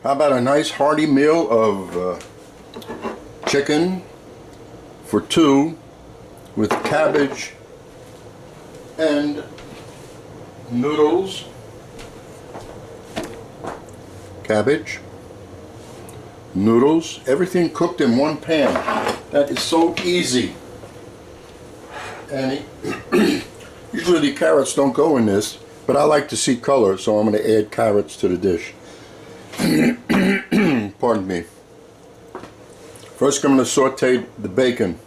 How about a nice hearty meal of chicken for two with cabbage and noodles, cabbage, noodles, everything cooked in one pan. That is so easy. And usually the carrots don't go in this, but I like to see color, so I'm going to add carrots to the dish. Pardon me. First I'm going to saute the bacon.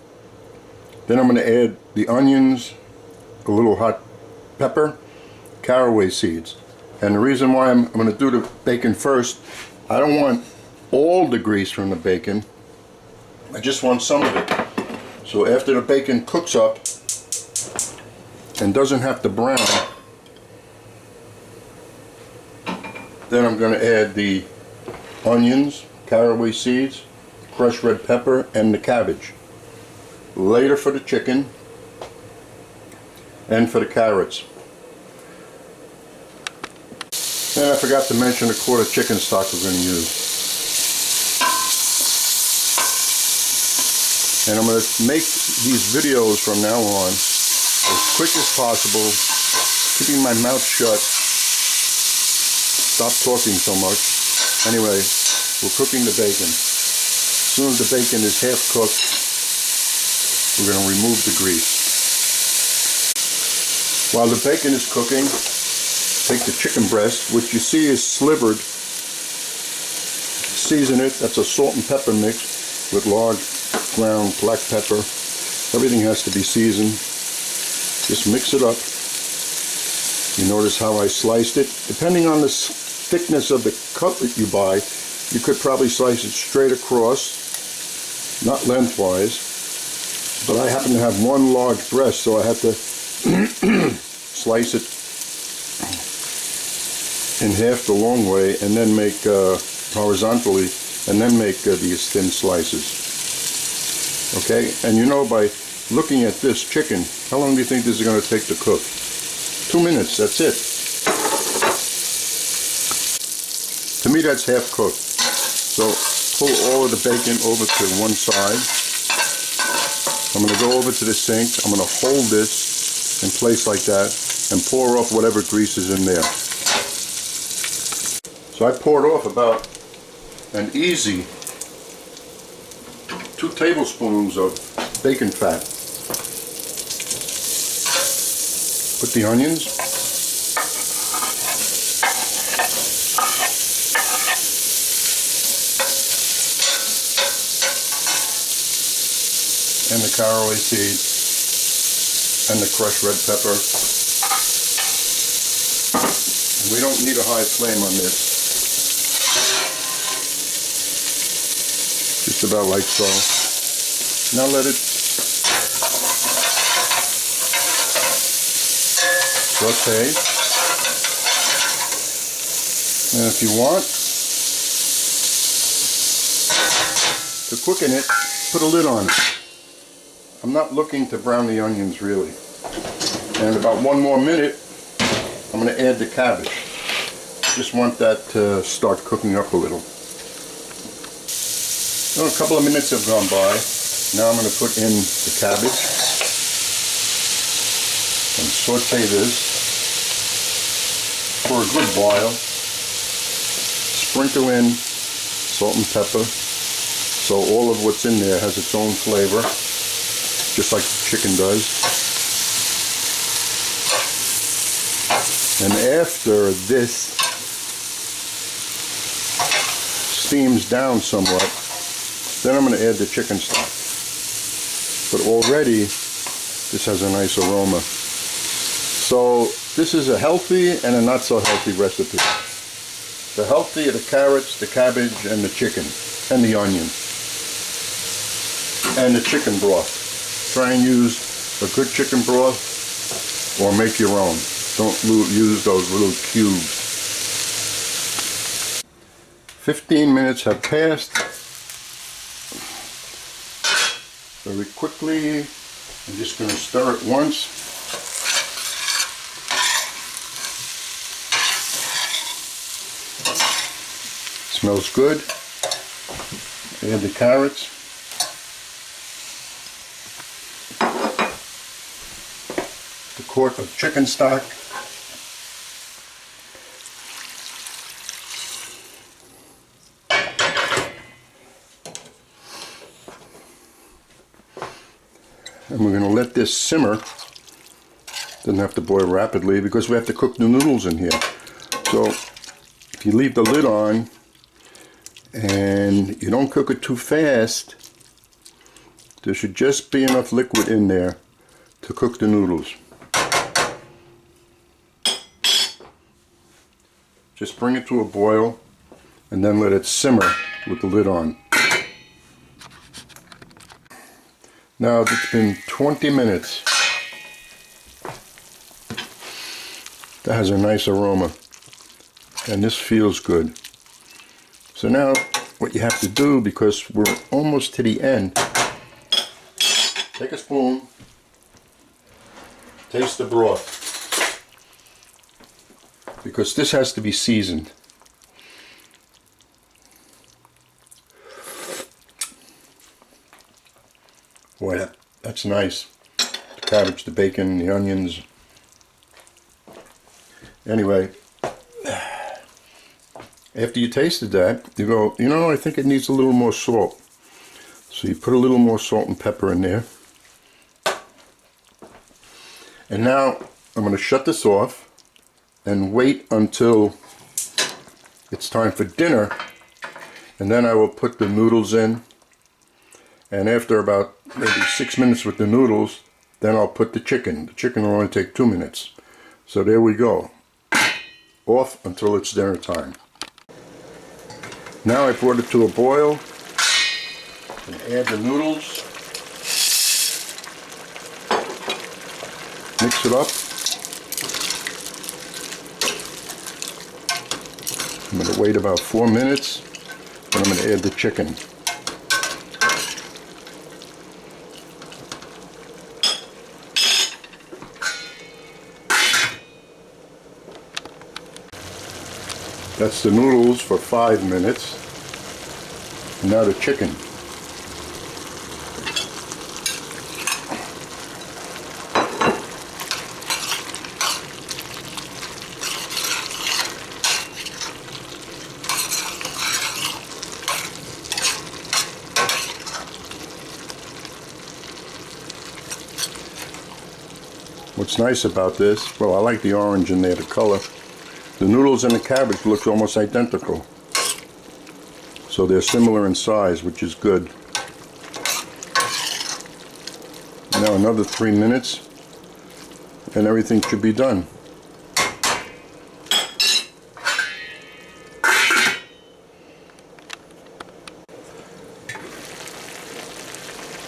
Then I'm going to add the onions, a little hot pepper, caraway seeds. And the reason why I'm going to do the bacon first, I don't want all the grease from the bacon. I just want some of it. So after the bacon cooks up and doesn't have to brown, then I'm going to add the onions, caraway seeds, crushed red pepper, and the cabbage. Later for the chicken and for the carrots. And I forgot to mention the quarter chicken stock we're going to use. And I'm going to make these videos from now on as quick as possible, keeping my mouth shut. Stop talking so much. Anyway, we're cooking the bacon. As soon as the bacon is half cooked, we're going to remove the grease. While the bacon is cooking, take the chicken breast, which you see is slivered. Season it. That's a salt and pepper mix with large ground black pepper. Everything has to be seasoned. Just mix it up. You notice how I sliced it. Depending on the thickness of the cutlet you buy, you could probably slice it straight across, not lengthwise. But I happen to have one large breast, so I had to slice it in half the long way and then make horizontally and then make these thin slices. Okay, and you know, by looking at this chicken, how long do you think this is going to take to cook? 2 minutes, that's it. To me that's half cooked. So pull all of the bacon over to one side. I'm going to go over to the sink. I'm going to hold this in place like that and pour off whatever grease is in there. So I poured off about an easy 2 tablespoons of bacon fat. Put the onions. And the caraway seeds and the crushed red pepper. And we don't need a high flame on this. Just about like so. Now let it saute. And if you want to cook in it, put a lid on it. I'm not looking to brown the onions really. And about 1 more minute, I'm going to add the cabbage. I just want that to start cooking up a little. So a couple of minutes have gone by. Now I'm going to put in the cabbage and saute this for a good while. Sprinkle in salt and pepper so all of what's in there has its own flavor, just like the chicken does. And after this steams down somewhat, then I'm going to add the chicken stock. But already this has a nice aroma. So this is a healthy and a not so healthy recipe. The healthy are the carrots, the cabbage, and the chicken, and the onion, and the chicken broth. Try and use a good chicken broth or make your own. Don't use those little cubes. 15 minutes have passed. Very quickly, I'm just going to stir it once. Smells good. Add the carrots. The quart of chicken stock. And we're going to let this simmer. Doesn't have to boil rapidly because we have to cook the noodles in here. So if you leave the lid on and you don't cook it too fast, there should just be enough liquid in there to cook the noodles. Just bring it to a boil and then let it simmer with the lid on. Now it's been 20 minutes. That has a nice aroma and this feels good. So now what you have to do, because we're almost to the end, take a spoon, taste the broth, because this has to be seasoned. Boy, that's nice. The cabbage, the bacon, the onions. Anyway, after you tasted that, you go, you know, I think it needs a little more salt. So you put a little more salt and pepper in there. And now I'm going to shut this off and wait until it's time for dinner. And then I will put the noodles in. And after about maybe 6 minutes with the noodles, then I'll put the chicken. The chicken will only take 2 minutes. So there we go. Off until it's dinner time. Now I brought it to a boil and add the noodles. Mix it up. I'm going to wait about 4 minutes, and I'm going to add the chicken. That's the noodles for 5 minutes. And now the chicken. What's nice about this, well, I like the orange in there, the color. The noodles and the cabbage look almost identical. So they're similar in size, which is good. Now another 3 minutes and everything should be done.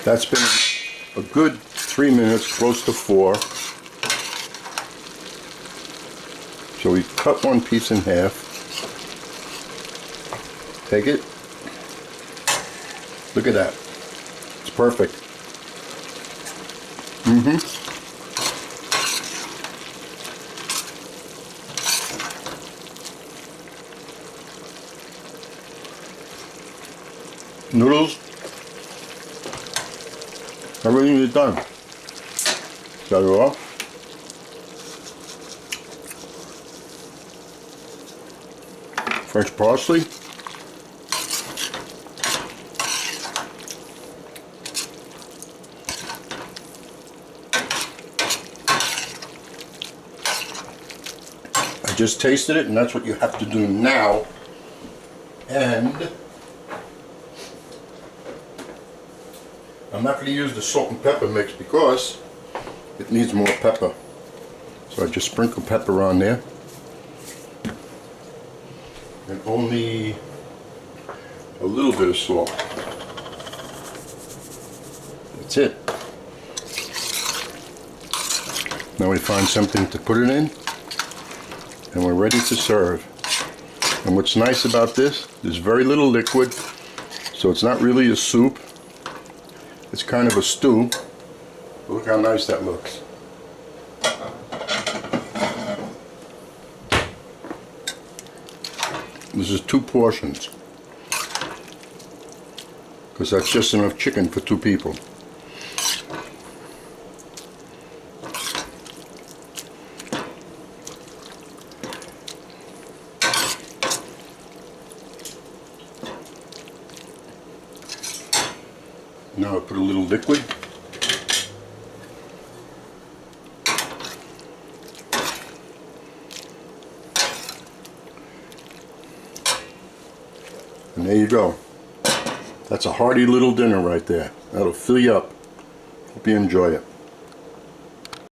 That's been a good 3 minutes, close to 4. So we cut one piece in half. Take it. Look at that. It's perfect. Noodles. Everything is done. Shut it off. Fresh parsley. I just tasted it, and that's what you have to do now. And I'm not going to use the salt and pepper mix because it needs more pepper. So I just sprinkle pepper on there. And only a little bit of salt. That's it. Now we find something to put it in, and we're ready to serve. And what's nice about this, there's very little liquid, so it's not really a soup. It's kind of a stew. Look how nice that looks. This is 2 portions, because that's just enough chicken for 2 people. Now I put a little liquid. And there you go. That's a hearty little dinner right there. That'll fill you up. Hope you enjoy it.